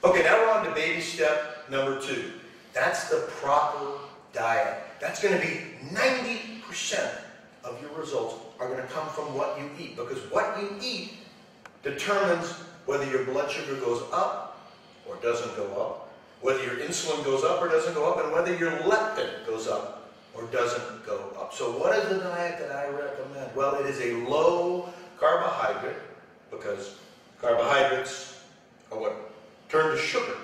Okay, now we're on to baby step number 2. That's the proper diet. That's going to be 90% of your results are going to come from what you eat, because what you eat determines whether your blood sugar goes up or doesn't go up, whether your insulin goes up or doesn't go up, and whether your leptin goes up or doesn't go up. So what is the diet that I recommend? Well, it is a low carbohydrate, because carbohydrates are what turn to sugar.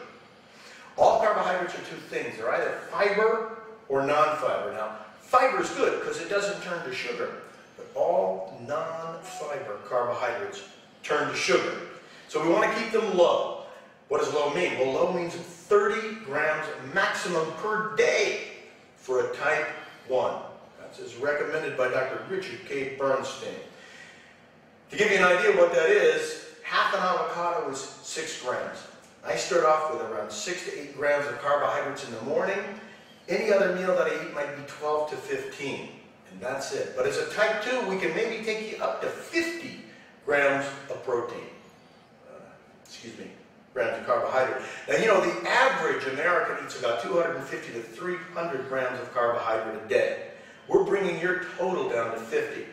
All carbohydrates are two things. They're either fiber or non-fiber. Now, fiber is good because it doesn't turn to sugar, but all non-fiber carbohydrates turn to sugar. So we want to keep them low. What does low mean? Well, low means 30 grams maximum per day for a type 1. That's as recommended by Dr. Richard K. Bernstein. To give you an idea what that is, half an avocado is 6 grams. I start off with around 6 to 8 grams of carbohydrates in the morning. Any other meal that I eat might be 12 to 15, and that's it. But as a type 2, we can maybe take you up to 50 grams of protein. Grams of carbohydrate. Now, you know, the average American eats about 250 to 300 grams of carbohydrate a day. We're bringing your total down to 50.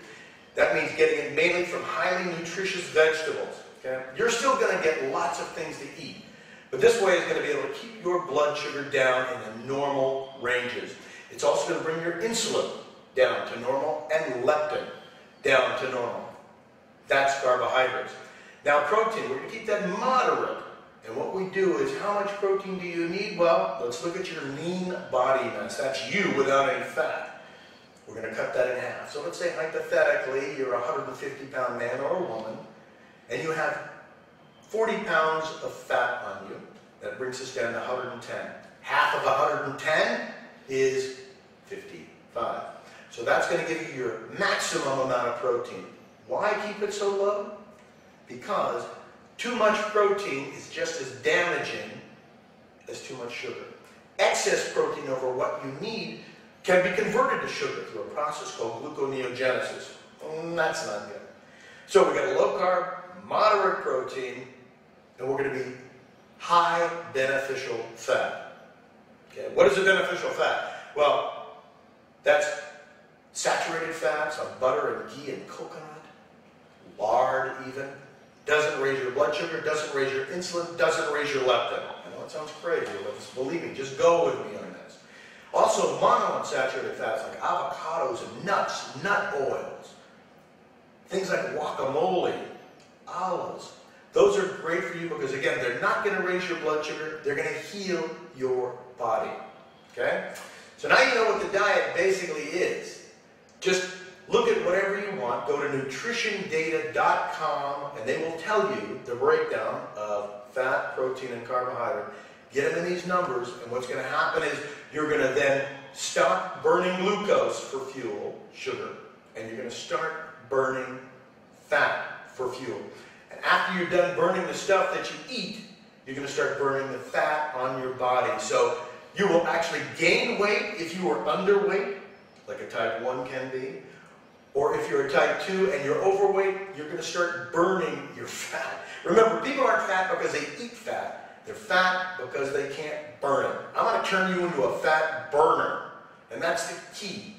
That means getting it mainly from highly nutritious vegetables. Okay? You're still going to get lots of things to eat, but this way is going to be able to keep your blood sugar down in the normal ranges. It's also going to bring your insulin down to normal and leptin down to normal. That's carbohydrates. Now protein, we're going to keep that moderate. And what we do is, how much protein do you need? Well, let's look at your lean body mass. That's you without any fat. We're going to cut that in half. So let's say hypothetically you're a 150-pound man or a woman, and you have 40 pounds of fat on you. That brings us down to 110. Half of 110 is 55. So that's going to give you your maximum amount of protein. Why keep it so low? Because too much protein is just as damaging as too much sugar. Excess protein over what you need can be converted to sugar through a process called gluconeogenesis. That's not good. So we got a low carb, moderate protein, and we're going to be high beneficial fat. Okay, what is a beneficial fat? Well, that's saturated fats on butter and ghee and coconut, lard even. Doesn't raise your blood sugar, doesn't raise your insulin, doesn't raise your leptin. I know it sounds crazy, but just believe me, just go with me on this. Also, monounsaturated fats like avocados and nuts, nut oils, things like guacamole, olives. Those are great for you because, again, they're not going to raise your blood sugar, they're going to heal your body. Okay? So now you know what the diet basically is. Just look at whatever you want, go to nutritiondata.com, and they will tell you the breakdown of fat, protein, and carbohydrate. Get them in these numbers, and what's going to happen is you're going to then stop burning glucose for fuel, sugar, and you're going to start burning fat for fuel. And after you're done burning the stuff that you eat, you're going to start burning the fat on your body. So you will actually gain weight if you are underweight, like a type 1 can be. Or if you're a type 2 and you're overweight, you're going to start burning your fat. Remember, people aren't fat because they eat fat. They're fat because they can't burn it. I'm going to turn you into a fat burner. And that's the key.